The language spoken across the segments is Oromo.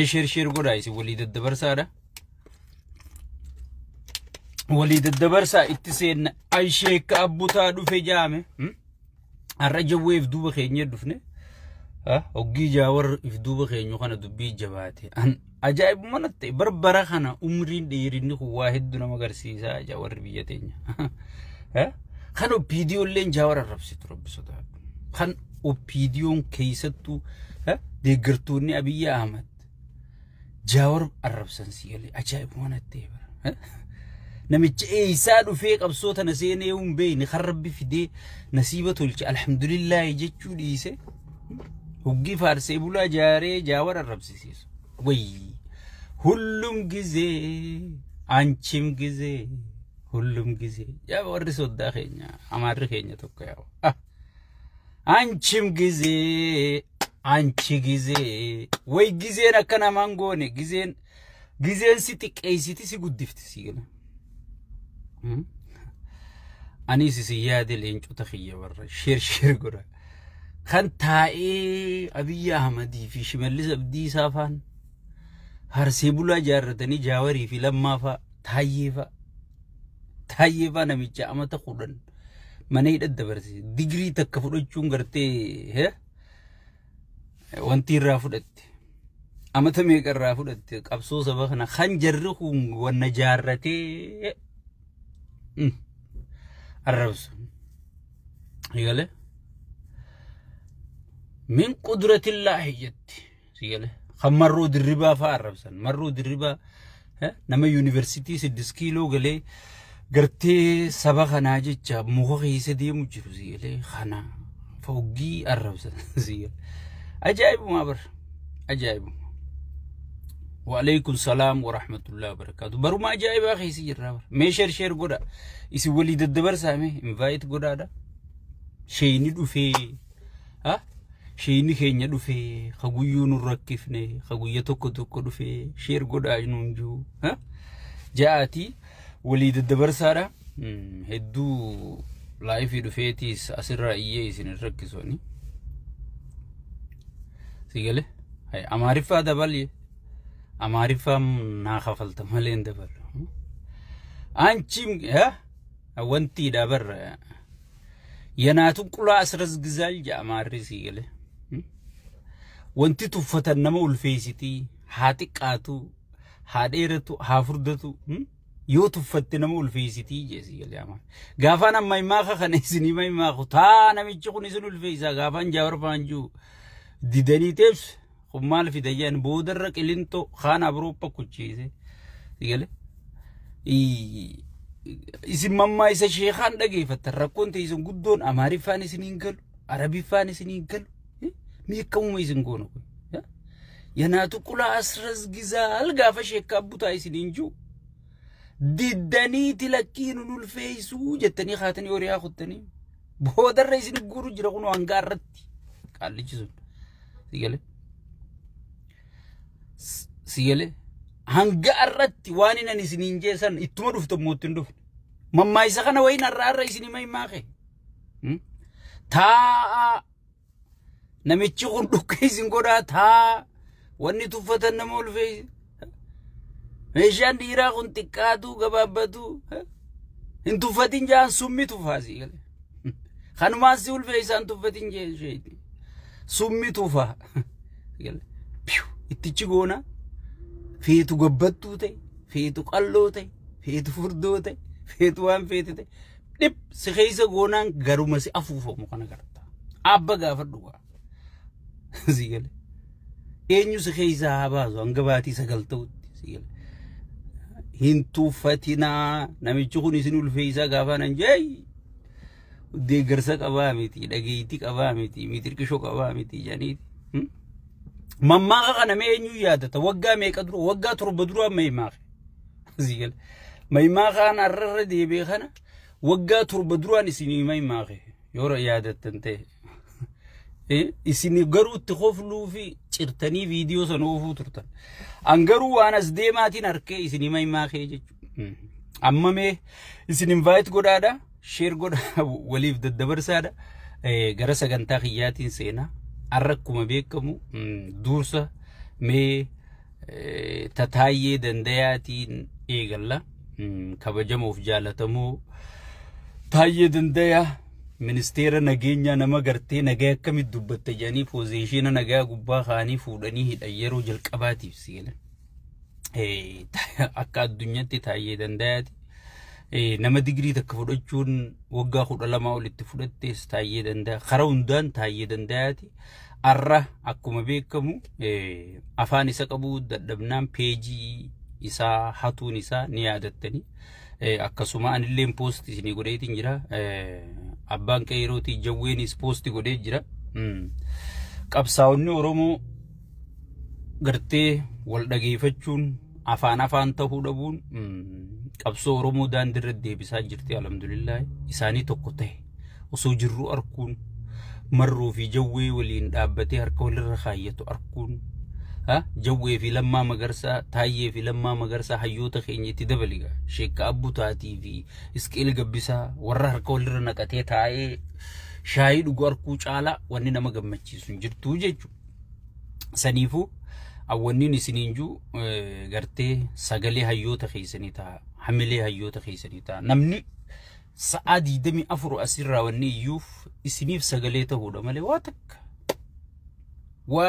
شير قرايسي وليد الدبرسا ده وليد الدبرسا اتسين اي شيك ابو تادو في جامع الرجل ويف دوبا خيني دفنه اوغي جاور يفدوبا خينيو خنا دبي جباتي ان عجائب منت بربره خنا عمرين ديرني هو واحد دنا مغرسيسا جاور بيتين خنو فيديو لين جاور ربسي ترب سودا خن او فيديو كيستو ديغرتوني ابي احمد جاور الربسن سيلي عجائب منت نمج إيساد وفيك أبصوت نسينا يوم بين خرب في دي نسيبة الحمد لله يجتشو ديسه وقي فارسي بولا جاري جاور الربسيسيس وي هلوم جزي أنشم جزي هلوم جزي جاور رسول داخلنا أمار رخينا توقعوا أنشم جزي أنش جزي وي جزي نكنا مانغوني جزين سيتك أي سيتي سيقود دفت سيقنا أني سيادة لينجو تخيّة برا شير قرا خان تائي أبي أحمدي في شمال سبدي سافان هرسيبولا جارتني جاوري في لما فا تايفا نميجا أما تخودن مني الدبرسي ديجري تكفر چونغرتي وانتي رافودت أما تميك رافودت أبسو سبخنا خان جرخون ونجارتي الربس يقول من قدرة الله جت يقول خمروا دربا فاربسن مروا دربا نما يونيفرسيتي 6 كيلو قالي قرتي سبخ ناجج مخي سدي مجرو يقول خنا فوقي الربسن يقول عجائب ما بر عجائب وعليكم السلام ورحمة الله وبركاته برو ما جاي باخي سير رابر ما شير قدا يسي وليد الدبر سامي انفايت قدا دا شيني دو في شيني خينيا دو في خغويو نركفني خغويا توكو دو في شير قدا نونجو جاءتي وليد الدبر سارا هدو لايف دو فيتيس اسر رأيي سن ركزوني سيغله هاي امارفا دبالي أمارفهم ناخفلت مالين دبر أنشيم وانتي دبر يناتو كلا أسرز جزال جا أمارسي له وانتي تفتن نمو الفيسيتي هاتك آتو هاديرتو هافردتو يو تفتن نمو الفيسيتي جيسي له أمار غافانا ما يماخا خنسيني ما يماخو تا نميجو نسنو الفيسا غافان جاور فانجو ديدني تيبس خمال في ديان بودرك إلينتو خان أبروبا كوتشيزه يقول إذا ماما إذا شيخان دقي فتركون تيزن قدون أماري فاني سنينكل عربي فاني سنينكل ميكم يزنقونه يناتو كلا أسرز جزال قافا شيكا بوتاي سنينجو ديداني تلكينو الفيسو جتني خاتني وريا خدتني بودر رئيسين قورو جرغنو أنقارتي قال لي جزون يقول سيله هنقارت وانينا نسنين جيسان اتمرف تموتن دف مما يسخنا وين الرار يسني ما يماخي تا نميتشي خندو كيسن قدا تا واني تفتن نمول في ميشان ديرا خنتكاتو قبابتو انتو فتن جان سمي تفاسي خانما سيول فيسان تفتن جان شيء سمي تفا اتجهونا فيتو قبضتوتي فيتو قلوتي فيتو فردوتي فيتو وان فيتي دب سخيسا غونان غرومسي افوفو مكانا غرتا ابا غافدوا سيغل اينيو سخيسا ابازو انغباتي سغلتو سيغل هنتو فاتينا نميچخوني سنول فيسا غافانا جاي دي غرسا قبامتي دغيتي قبامتي ميتركشو قبامتي جانيتي مما غانا مينيو يادا توقع ميقدرو وقع تربدرو ميماخ زيل ميماخ انا الردي بيخنا وقع تربدرو ان سيني ميماخ يورا يادا تنتي اسيني غرو تخوفلو في چرتني فيديو سنوفو ترتن انغرو وانا زديماتي نركي اسيني ميماخ اما مي اسيني انفايت غدادا شير غدا وليف ددبر سادا غرسا غنتا خياتين سينا arrakkuma beekamu dursa mee tataayee dandayaatiin eegalla kabajamuuf jaalatamoo taayee dandayaa ministeera nageenya nama gartee nagaa akkamitti dubbatte jedhanii poozishiina nagaa gubbaa kaanii fuudhanii hidhan yeroo jalqabaatiif si'eela. Akka addunyaatti taayee dandayaati. Nama digirii takka fudhachuun waggaa 12 olitti fudhattees taayee dandaya. Karaa hundaan taayee dandayaati. Arra akkuma beekamu afaan isa qabu dadhabnaan peejii isaa hatuun isaa ni yaadattanii. Akkasuma anilleen poostii isinii godheetiin jira. Abbaan qeerooti jawweenis poostii godhee jira. Qabsaa'onni Oromoo gartee wal dhageeffachuun afaan ta'uu dhabuun qabsoo Oromoo daandirra deebisaa jirti alhamdulillah. Isaanii tokko ta'e osoo jirru arkuun marruu fi jawwee waliin dhaabbatee harka walirra kaayyatu arkuun jawwee fi lammaa magarsaa taayee fi lammaa magarsaa hayyoota keenyatti dabaliga sheekka abbuu taatii fi isqeel gabbisaa warra harka walirra naqatee taa'ee shaayii dhugu arkuu caalaa wanni nama gammachiisu jirtu jechu. Saniifuu awwanniin isiniinjuu gartee sagalee hayyoota keessanii ta'a hamilee hayyoota keessanii ta'a namni sa'a 24 asirraa wanni iyyuuf isiniif sagalee ta'uudha malee waa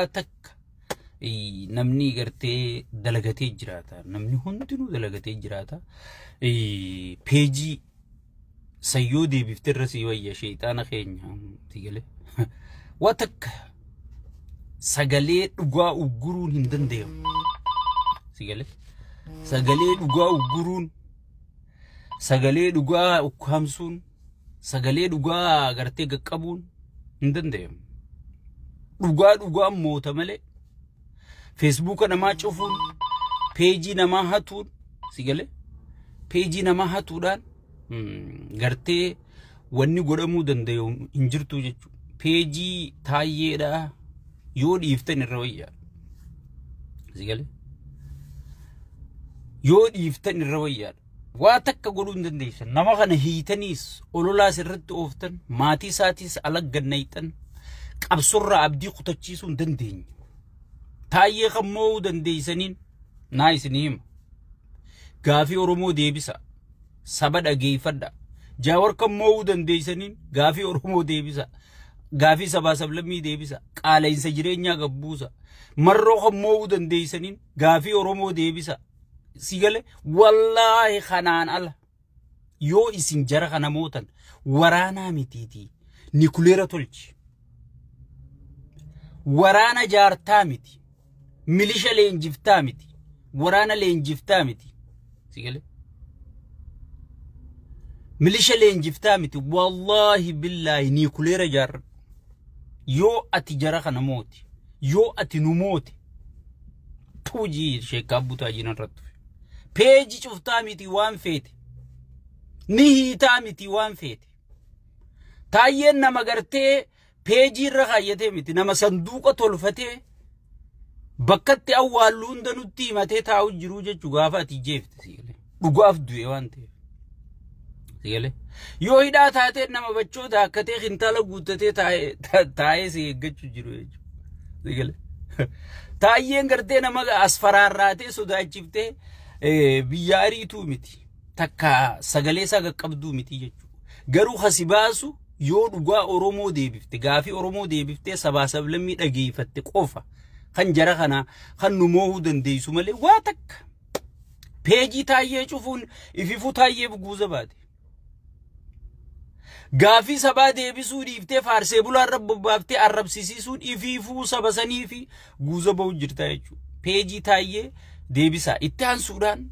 takka namni gartee dalagatee jiraata namni hundinuu dalagatee jiraata peejii sayyoo deebiftee irra si wayya sheexaana keenya sigale waa takka sagalee dhugaa uguruun hin danda'amu sigale sagalee dhugaa uguruun sagalee dhugaa ukkaamsuun sagalee dhugaa gartee gaqqabuun hin danda'amu dhugaa moota malee Facebook namaa cufuun peejii namaa hatuun sigale peejii namaa hatuudhaan gartee wanni godhamuu danda'u hin jirtu jechuudha. Peejii taayyeedha yoo dhiiftan irra wayyaa sigale yoo dhiiftan irra wayyaa waa takka godhuu hin dandeessan nama kana hiitaniis ololaas irratti ooftan maatii isaatiis alaggannaytan qabsurraa abdii kutachiisuu hin dandeenye. Taayee kammoo dandeessaniin naa isinii hima gaafii Oromoo deebisa saba dhageeffadha. Jaawar kammoo dandeessaniin gaafii Oromoo deebisa gaafii sabaa sablammii deebisa qaala'insa jireenyaa gabbuusa. Marroo kammoo dandeessaniin gaafii Oromoo deebisa sigale wallaahi kanaan ala yoo isin jara kana mootan waraanaa mitiitii nikuleera tolchi waraana jaartaa miti. Milisha leenjiftaa miti waraana leenjiftaa miti sigale milisha leenjiftaa miti wallahi billahi ni kuleera jar yoo ati jara kana mooti yoo ati nu mooti tuji sheekka abbuu taajiin irratti peeji cuftaa miti waan feete ni hiitaa miti waan feete taayeen nama gartee peeji irra kaayyatee miti nama sanduuqa tolfatee bakkatti awwaallu hunda nutti himatee taa'u jiru jechuu gaafa ati jeefte sigale dhugaaf du'e waan ta'eef sigale yoo hidhaa taatee nama bachoota akkatee kintaala guuttatee taa'ee si eeggachuu jiru jechuu sigale taayeen gartee nama asfaraarraatee sodaachiftee biyya ariituu miti takka sagalee isaa qaqqabduu miti jechuu garuu hasibaasu yoo dhugaa Oromoo deebifte gaafii Oromoo deebiftee sabaa sablammii dhageeffatte qofa kan jara kana kan nu moohuu dandeessu malee waa takka peejii taayee cufuun ififuu taayee buguuza baate gaafii sabaa deebisuu dhiiftee faarsee bulaan rabboobbaaftee arrabsiisuun ififuu saba sanii fi guuza ba'u jirta jechuudha. Peejii taayee deebisaa itti aansuudhaan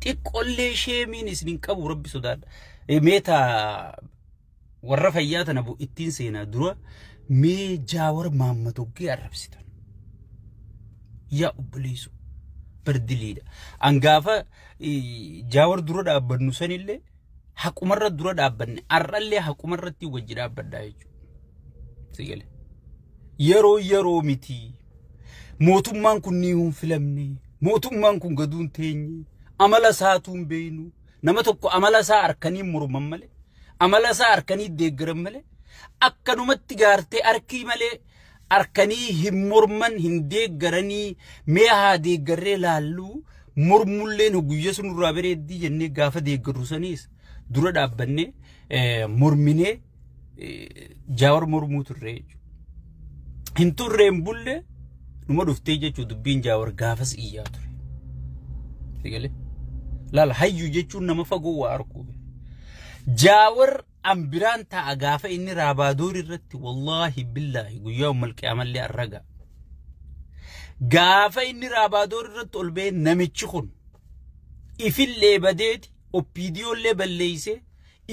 xiqqollee sheemiin isin qabu rabbi sodaadha. Meeta warra fayyaa tana bu ittiin seenaa dura mee Jaawar Maammadoggee arrabsitan. Yaa obboleessu bardiliidha. Angaafa Jaawar dura dhaabbannu sanillee haqumarra dura dhaabbanne arrallee haqumarratti wajji dhaabbadhaa jechuudha. Sigale. Yeroo miti. Mootummaan kun ni hin filamne. Mootummaan kun gaduun teenye. Amala isaatuun beenu. Nama tokko amala isaa arkanii morman malee. Amala isaa arkanii deeggaran malee. Akkanumatti gaartee arkii malee arkanii hin morman hin deeggaranii mee haa deeggarree laallu mormulleen guyyaa sunurraa bareeddii jennee gaafa deeggarru saniis dura dhaabbannee morminee Jawaar mormuu turre jechuudha. Hin turreen bulle numa dhuftee jechuudha dubbiin Jawaar gaafas iyyaa ture. Sigalee laala hayyuu jechuun nama fagoo waa arguu. Jawaar ambiraan ta'a gaafa inni raabaadoor irratti wallahi billahi guyyaa ummal qiyaamallee arraga. Gaafa inni raabaadoor irratti ol ba'e namichi kun ifillee badeeti oppiidiyoollee balleeyse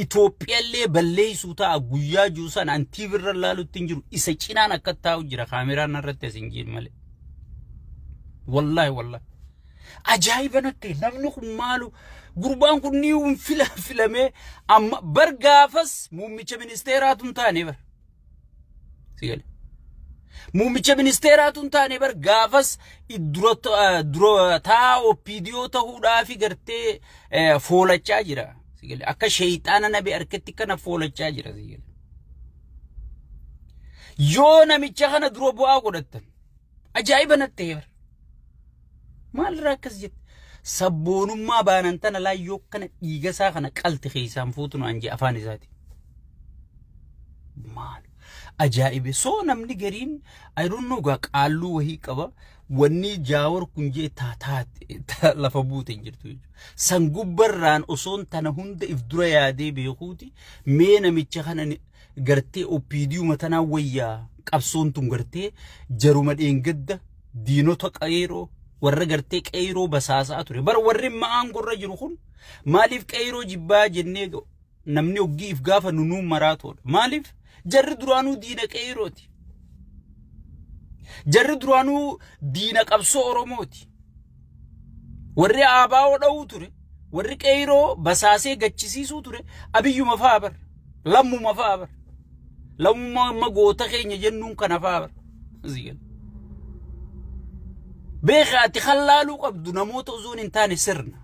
Itoophiyaallee balleeysuu ta'a guyyaa juusan antiivirra laalutti hin jiru isa cinaan akka taa'u jira kaameraan irratti asin jiin malee. Wallahi ajaa'iba natti namni kun maalu gurbaan kun ni filamee amma bar gaafas muummicha ministeeraatu hin taane bar. Sigale. Muummicha ministeeraatu hin taane bar gaafas dura taa oppiidiyoo ta'uudhaafi gartee foolachaa jira. Sigale akka shayxaana nabi harkatti kana foolachaa jira sigale. Yoo namicha kana dura bu'aa godhattan ajaa'iba natti bar. Maal rakkas jette sabboonummaa baanan tana laayyoo kana dhiigasaa kana qalti keessaan fuutunu anjee afaan isaati. Maal ajaa'ibe soo namni gariin I don't know qaalluu wahii qaba wanni Jawaar kun jee taataate lafa buute jirtu jechuudha. San gubbarraan osoon tana hunda if dura yaadee beekuuti mee namicha kana gartee oppiidiyuu matanaa wayyaa qabsoon tun gartee jaruma dheengadda diinota qeeroo warra gartee qeeroo basaasaa ture bar warri ma'aan gorra jiru kun maaliif qeeroo jibbaa jennee namni oggiif gaafa nunuu maraatoodha maaliif jarri duraanuu diina qeerooti jarri duraanuu diina qabsoo oromooti warri aabaa'oo dha'uu ture warri qeeroo basaasee gachisiisuu ture abiyyuma faa bar lammuma faa bar lammuma goota keenya jennuun kana faa bar beekaati khallaaluu qabdu namoota uzuun hin taane sirna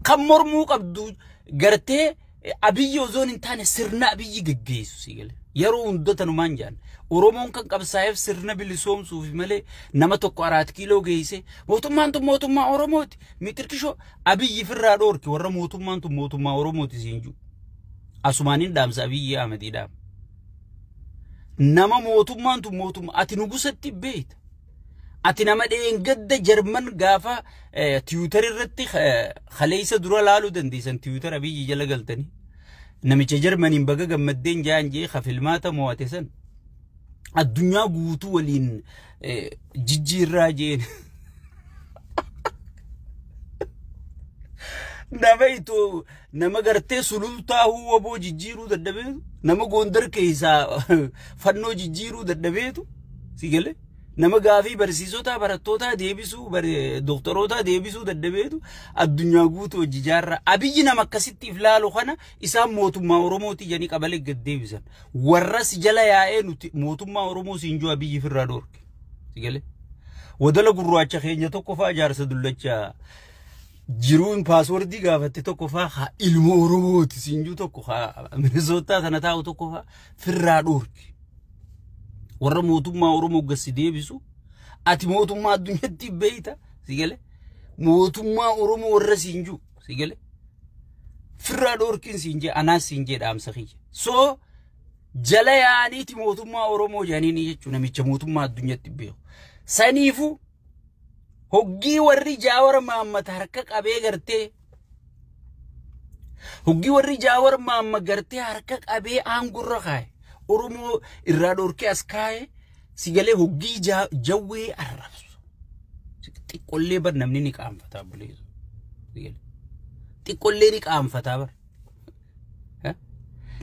kan mormuu qabdu gartee abiyyi uzuun hin taane sirna abiyyi geggeessu sigale yeroo hundota numaan jaan oromoon kan qabsaa'eef sirna bilisoomsuuf malee nama tokko 4 kiiloo geeyse mootummaa oromooti mitirkisho abiyyi firraa dhoorki warra mootummaa oromooti siinju asumaaniin dhaamsa abiyyi ahmedii dhaam nama mootummaa ati nugusatti beeyta ati nama dheengadda Jarman gaafa Twitter irratti khaleeysa dura laaluu dandeessan Twitter abiyyi jala galtanii namicha Jarmaniin baga gammaddeen jaan jee khafilmaata mo'ate san addunyaa guutuu waliin jijjiirraa jeen nama gartee sulultaa huwaboo jijjiiruu dadhabeetu nama Gondar keessaa fannoo jijjiiruu dadhabeetu sigale nama gaafii barsiisota barattoota deebisuu doktoroota deebisuu dadhabeetu addunyaa guutuu hojjijaarra abiyyi nama akkasitti iflaalu kana isaan mootummaa oromooti janii qabalee gad deebisan warras jala yaa'ee nuti mootummaa oromoo siinjoo abiyyi firraa dhoorke sigale wadala gurraacha keenya tokko faa jaarsa dullacha jiruun paaswordii gaafatte tokko faa ilmo oromooti siinjuu tokko faa Minnesota sana taa'u tokko faa firraa dhoorke warra mootummaa oromoo gassi deebisu ati mootummaa addunyaatti beeyta sigale mootummaa oromoo warra siinjuu sigale firraa dhoorkin siinjee anaas siinjee dhaamsa kiyya so jala yaaniiti mootummaa oromoo janiini jechuun namicha mootummaa addunyaatti beeku saniifu hoggii warri Jawaar Mohammad harka qabee gartee hoggii warri Jawaar Mohammad gartee harka qabee aangurra kaaye oromoo irraa dhoorkee as kaaye sigale hoggii jawwee arrabsu xiqqollee bar namni ni qaanfataa buleesu sigale xiqqollee ni qaanfataa bar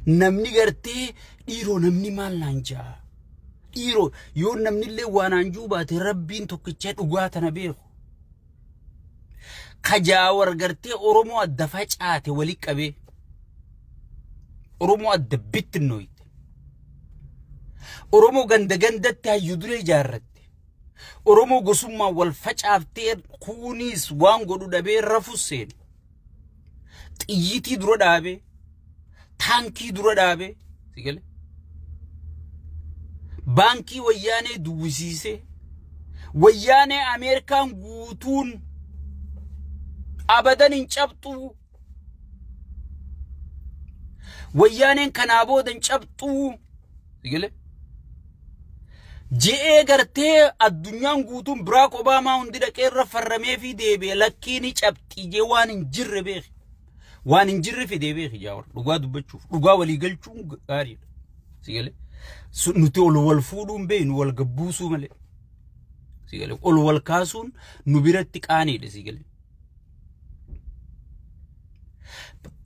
namni gartee dhiiroo namni maal naan jaa dhiiroo yoo namni illee waan anjuu baate rabbiin tokkicha dhugaa tana beeku Jawaar gartee oromoo adda facaate wali qabee oromoo adda bittinnoy oromoo gandatti hayyu duree jaarratte oromoo gosummaa wal facaaftee kuunis waan godhu dhabee rafuseen xiyyitii dura dhaabee taankii dura dhaabee sigale بانكي وياني دوسيسي وياني أمريكان قوتون أبدا انشبطوا وياني كنابود انشبطوا يقول جئ غرتي الدنيا قوتون براك أوباما وندرك الرفرمي في ديبي لكيني شبطي جوان انجر بيخ وان انجر في ديبي خجاور لغا دبتشوف لغا ولي قلتشون قاري سيقول نتول والفودون بين والقبوسو ملي سيقول والكاسون نبيرتك آني سيقول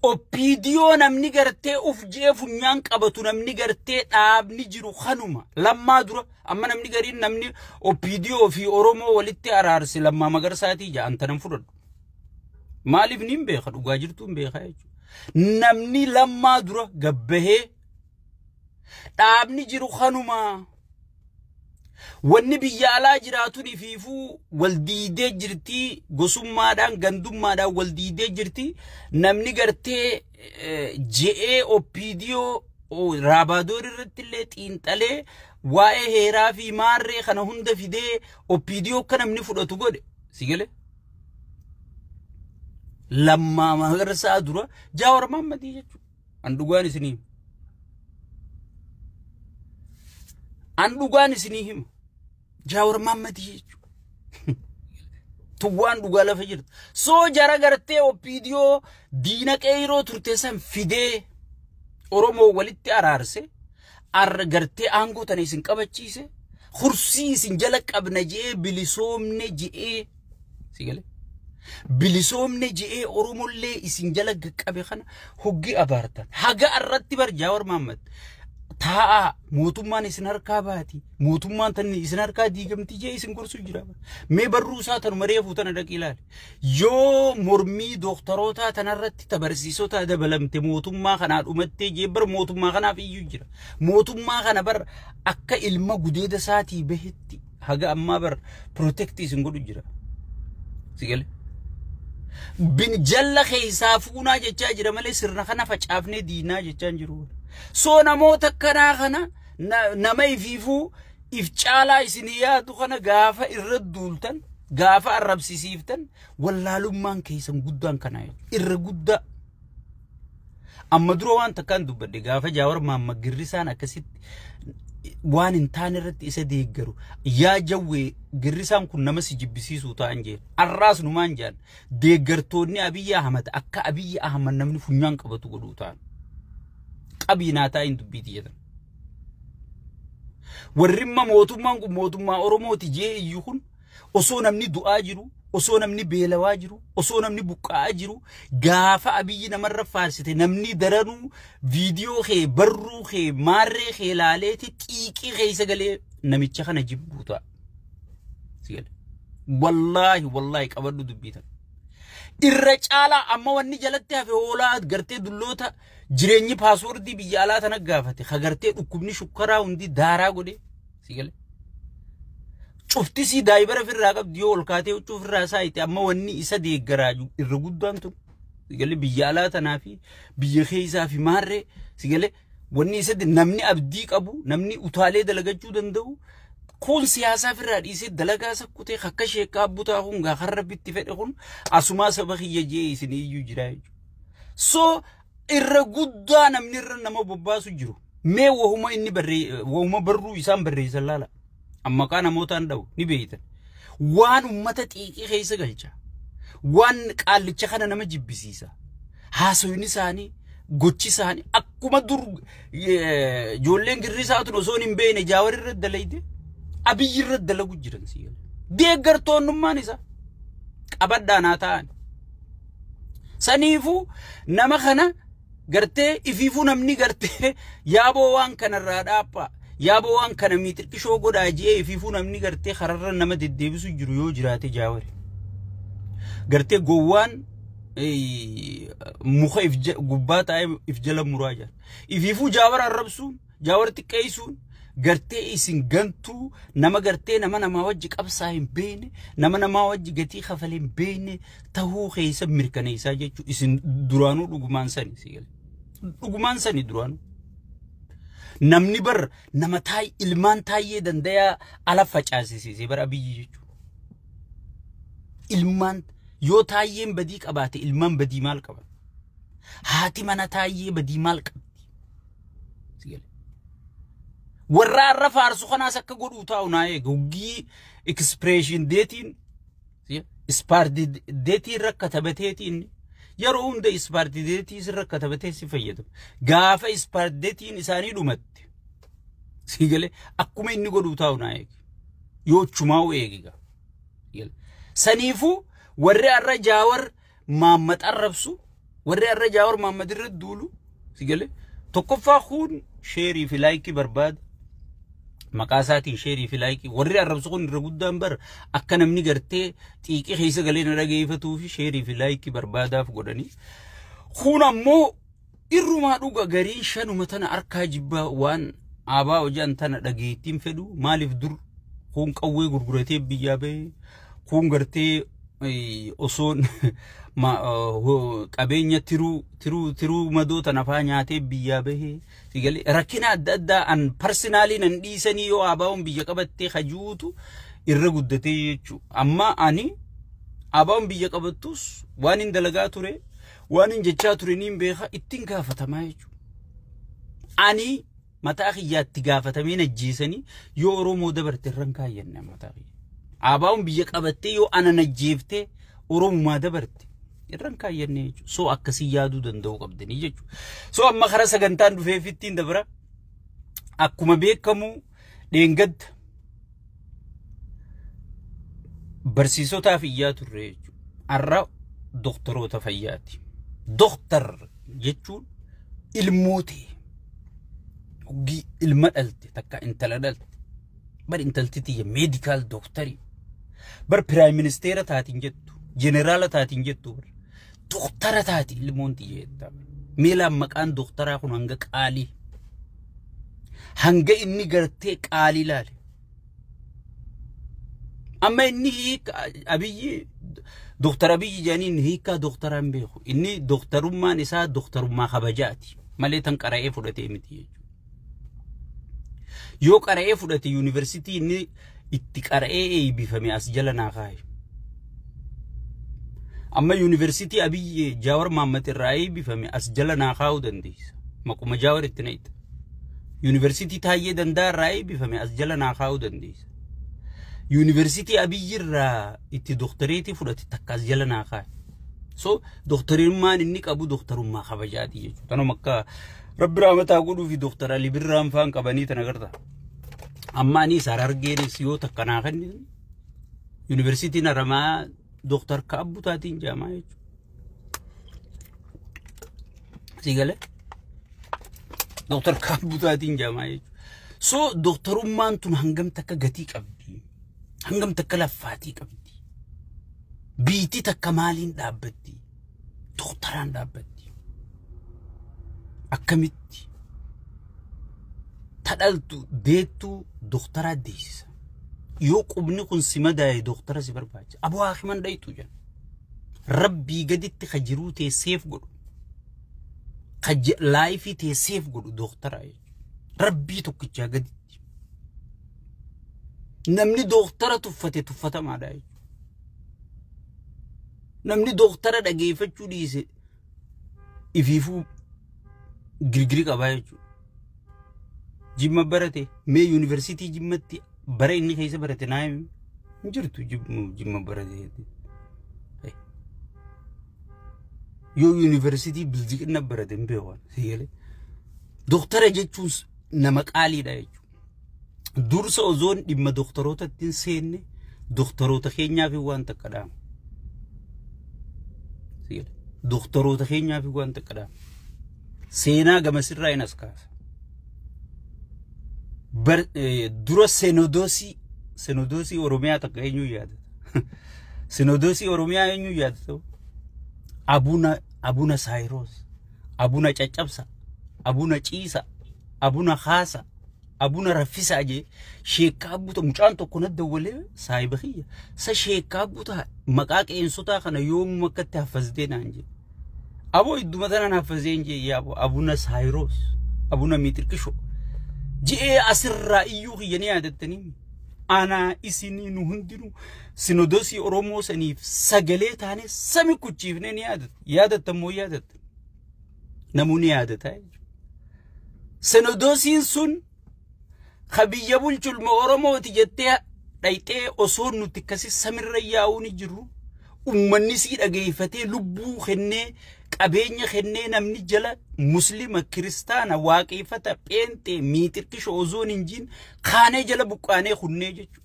Opidio namni gartee uf jeefu nyaan qabatu namni gartee dhaabni jiru kanuma lammaa dura amma namni gariin namni opidio fi oromoo walitti araarsi lammaa magarsaati ja'an tanan fudhadhu maaliif nin beeka dhugaa jirtuun beeka jechuudha namni lammaa dura gabbahee dhaabni jiru kanuma wanni biyya alaa jiraatuni fiifuu waldiidee jirti gosummaadhaan gandummaadhaan waldiidee jirti namni gartee je'ee opidio raabadoor irratti illee xiinxalee waa'ee heeraa fi maarree kana hunda fidee opidio akka namni fudhatu godhe sigale lammaa magarsaa dura Jawaar Mohammadii jechuudha andhugaan isinii hima Jawaar Mohammadii jechuudha tuwaan dhugaa lafa jirtu soo jara gartee opidio diina qeyroo turte san fidee oromoo walitti araarse arra gartee aangoo tana isin qabachiise kursii isin jala qabna jee bilisoomne jee sigale bilisoomne jee oromollee isin jala qabe kana hoggi abaartan haga arratti bar Jawaar Mohammad taa mootummaan isin harkaa baati mootummaan tan isin harkaa diigamti jee isin gorsu jira mee barruu isaa tan mareefu tan dhaqi ilaali yoo mormii doktoroota tanarratti tabarsiisota dabalamte mootummaa kana dhumattee jee bar mootummaa kanaaf iyyuu jira mootummaa kana bar akka ilma gudeeda saatii bahetti haga ammaa bar protect isin godhu jira sigale bin jalla khaysaa fuunaa jechaa jira malee sirna kana facaafnee diinaa jechaan jiru so namoota kana nama ifiifuu ifcaalaa isin yaadu kana gaafa irra duultan gaafa arrabsisiiftan wallaalummaan keessan guddaan kana irra guddaa amma dura waan takkaan dubbadde gaafa Jawaar Mohammad girrisaan akkasitti waan hin taane irratti isa deeggaru yaa jawwee girrisaan kun nama si jibbisiisuu ta'an jeen arraas numaan jaan deeggartoonni Abiy Ahmad akka Abiy Ahmad namni funyaan qabatu godhuu ta'an qabinaataa hin dubbiti jedhan warrimma mootummaan kun mootummaa Oromooti jee iyyuu kun osoo namni du'aa jiru osoo namni beelawaa jiru osoo namni buqqa'aa jiru gaafa Abiy namarra faarsite namni daranuu viidiyoo kee barruu kee maarree kee laaleeti xiiqii keessa galee namicha kana jibbuuta sigale wallahi qabadhu dubbitan irra caalaa amma wanni jalatti hafe hoolaa gartee dulloota jireenyi paaswordii biyya alaa tana gaafate khagartee dhukkubni shukkaraa hundi daaraa godhe sigale cufti si daayibara firraa qabdi yoo olkaatee huccuu firraa saayite amma wanni isa deeggaraaju irra guddaan tun sigale biyya alaa tanaa fi biyya keessaa fi maarree sigale wanni isa namni abdii qabu namni utaalee dalagachuu danda'u kun siyaasaa firraa dhiisee dalagaa sakkutee akka sheekaa abbutaa kun gaa harrabbitti fedhe kun asumaa saba kiyya jee isin iyyuu jira jechuudha so irra guddaa namni irra nama bobbaasu jiru mee wahuma inni wahuma barruu isaan barreessan laala amma kaa namootaan dhawu ni beeytan waan ummata xiiqii keessa galcha waan qaallicha kana nama jibbisiisa haasoyni isaanii gochi isaanii akkuma dur ijoolleen girrisaatu osoo hin beekne Jawaar irra dalayde Abiy irra dalagu jiran siya deeggartoonnummaan isa qabaddaanaa ta'an saniifu nama kana gartee ifiifuu namni gartee yaaboo waan kanarraa dhaaphaa yaaboo waan kana miixirqishoo godhaa jee ifiifuu namni gartee kararra nama deddeebisu jiru yoo jiraate Jawaar gartee gowwaan muka gubbaa taa'ee if jala muraa jira ifiifuu Jawaar arrabsuun Jawaar xiqqeessuun gartee isin gantuu nama gartee nama wajji qabsaa hin beekne nama wajji gatii kafalee hin beekne tahuu keessa mirkaneessaa jechuudha isin duraanuu dhugumaan sani sigale dhugumaan sani duraanuu namni bar nama taay ilmaan taayee dandaya ala facaasisiise bara biyyi jechuudha. Ilmaan yoo taayeen badii qabaate ilmaan badii maal qaban? Haati mana taayee badii maal qabdi? Warra arra faarsu kanaas akka godhuu taa'u naa eega hoggii expression deetiin ispaartii deetiin rakkatabateetiin yeroo hunda ispaartii deetii sirra katabatee si fayyadamu. Gaafa ispaartii deetiin isaanii dhumatti sigale akkuma inni godhuu taa'u naa eega yoo chumaa'u eegiga. Saniifu warri arra jaawar Mahammad arrabsu warri arra jaawar Mahammad irra duulu sigale tokkoffaa kun sheerii fi laayikii barbaada. Maqaasaatiin sheerii fi laayikii warri arrabsu kun irra guddaan bar akka namni gartee xiiqii keessa galee na dhageeffatuu fi sheerii fi laayikii barbaadaaf godhanii. Kun ammoo irrumaa dhuga gariin shanuma tana arkaa jibbaa waan aabaa hojaan tana dhageettiin fedhu maaliif dur kun qawwee gurguratee biyyaa bahee kun gartee osoon qabeenya tiruu madoota nafaa nyaatee biyyaa bahee sigale rakkina adda addaa an personally nan dhiisanii yoo abaa'uun biyya qabattee hajuutu irra guddatee jechuudha. Amma ani abaa'uun biyya qabattus waan hin dalagaa ture waan hin jechaa ture niin beeka ittiin gaafatamaa jechuudha. Ani mataa kiyyaatti gaafatamee najjeesanii yoo Oromoo dabarte irraan kaayyanne mataa kiyya. Abaa'uun biyya qabattee yoo ana najjeeftee Oromumaa dabarte irraan kaayyanne jechuudha. So akkasii yaaduu danda'uu qabdanii jechuudha. So amma karaa sagantaan dhufee fittiin dabara akkuma beekamu dheengadda barsiisotaaf iyyaa turre jechuudha. Arra doktoroota fayyaati. Doktar jechuun ilmooti. Hogii ilma dhalte takka intala dhalte. Bar intalti tiyya medical doctorii. Bar prime minister taatiin jettu. General taatiin jettu bar. Doktara taati ilmoon tiyya jettaa. Meelaan maqaan doktaraa kun hanga qaalii. Hanga inni gartee qaalii laale. Amma inni abiyyi doktor abiyyi jaaniin hiikaa doktoraan beeku. Inni doktorummaan isaa doktorummaa kabajaati. Malee tan qara'ee fudhatee miti jechuudha. Yoo qara'ee fudhate university inni itti qara'ee eebbifame as jala naa kaaye. Amma university abiyyi Jaawar Mahammad irraa eebbifame as jala naa kaa'uu dandeessa. Maquma Jaawar itti na'ita. University Taayyee Dandaa irraa eebbifame as jala naa kaa'uu dandeessa. University abiyyi irraa itti doktoreetii fudhate takka as jala naa kaaye. So doktorummaan inni qabu doktorummaa kabajaati jechuudha. Tanuma akka Rabbi rahmataa godhuu fi doktor Ali Birraan faan qabanii tan agarta. Amma ani Sarargeenis yoo takka naa kenni University Naramaa doktor Kaabbu taatiin jaamaa jechuudha. Sigale doktor Kaabbu taatiin jaamaa jechuudha. So doktorummaan tun hangam takka gatii qabdi. Hangam takka laffaatii qabdi. Biitii takka maaliin dhaabbatti. Doktoraan dhaabbatti. Akkamitti tadhaltu deettuu doktoraa deessisa. Yoo qubni kun si madaa'e doktora si barbaacha. Aboo haakiman dhayitu jedha. Rabbii gaditti kajiruu teesseef godhu. Laayifii teesseef godhu doktoraa jechuudha. Rabbii tokkichaa gaditti. Namni doktora tuffate tuffatamaadha jechuudha. Namni doktora dhageeffachuu dhiise ifiifuu girgiri qabaa jechuudha. Jimma barate mee university jimmatti bara inni keessa barate naa hin jirtu jimma barate. Yoo university bildiqna barate hin beekan sigale. Doktora jechuun nama qaaliidha jechuudha. Dursa ozoon dhimma doktorootatti hin seenne doktoroota keenyaaf waan takka dhaama. Sigale. Doktoroota keenyaaf waan takka dhaama. Seenaa gamasirraa hin askaasa. Dura Senodoosii Oromiyaa takka eenyu yaadata. Senodoosii Oromiyaa eenyu yaadata. Abuna Saayiroos, Abuna Caccabsa, Abuna Ciisa, Abuna Haasa, Abuna Raffisaa jee sheekaa buuta mucaan tokko na dawwalee saayiba kiyya. Sa sheekaa buuta maqaa qeensotaa kana yoomuu akkatti haffazitee naan jee. Aboo idduma tanaan haffazeen jee yaaboo Abuna Saayiroos, Abuna Miixirqishoo. ji'ee asirraa iyyuu kiyyanii yaadattanii ana isini nu hundinu sinodoosii Oromoo saniif sagalee taane sami kuchiifne ni yaadatammoo yaadatta namoonni yaadata sinodoosiin sun khabiyya bulchulma Oromooti jettee dhayxee osoo nuti kasi samirra yaa'uun jiru ummanni si dhageeffatee lubbuu kennee qabeenya kennee namni jala muslima kiristaana waaqeffata pheenxee miitirkisho ozoon injiin kaanee jala buqqaanee kunnee jechu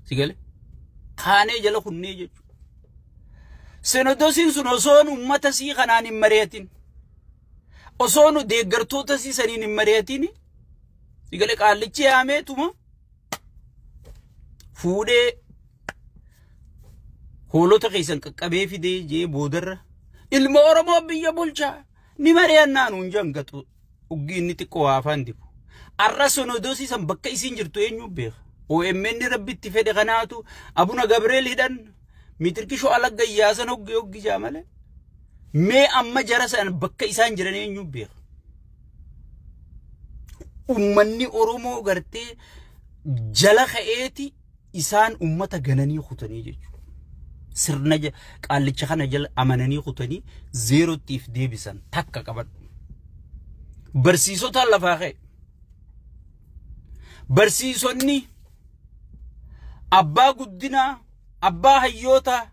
sigale kaanee jala kunnee jechu sinodoosiin sun osoo ummata sii kanaan hin mari'atin osoo nu deeggartoota sii saniin hin mari'atin sigale qaallichi yaameetuma fuudhee hoolota keessan qaqqabee fidee jee boodarra ilma Oromoo biyya bulchaa ni mari'annaa nuun jangatu uggiinni xiqqoo afaan dibu arra sinodoosii san bakka isiin jirtu eenyu beeka OMN rabbitti fedhe kanaatu Abuna Gabriel hidhan miitirkisho alagga yaasan hoggi jaamale mee amma jara san bakka isaan jiran eenyu beeka ummanni Oromoo gartee jala ka'eeti isaan ummata gananii kutanii jechuudha sirna qaallicha kana jala amananii kutanii zeerootiif deebisan takka qabadhu barsiisota lafaa ka'e barsiisonni abbaa guddinaa abbaa hayyoota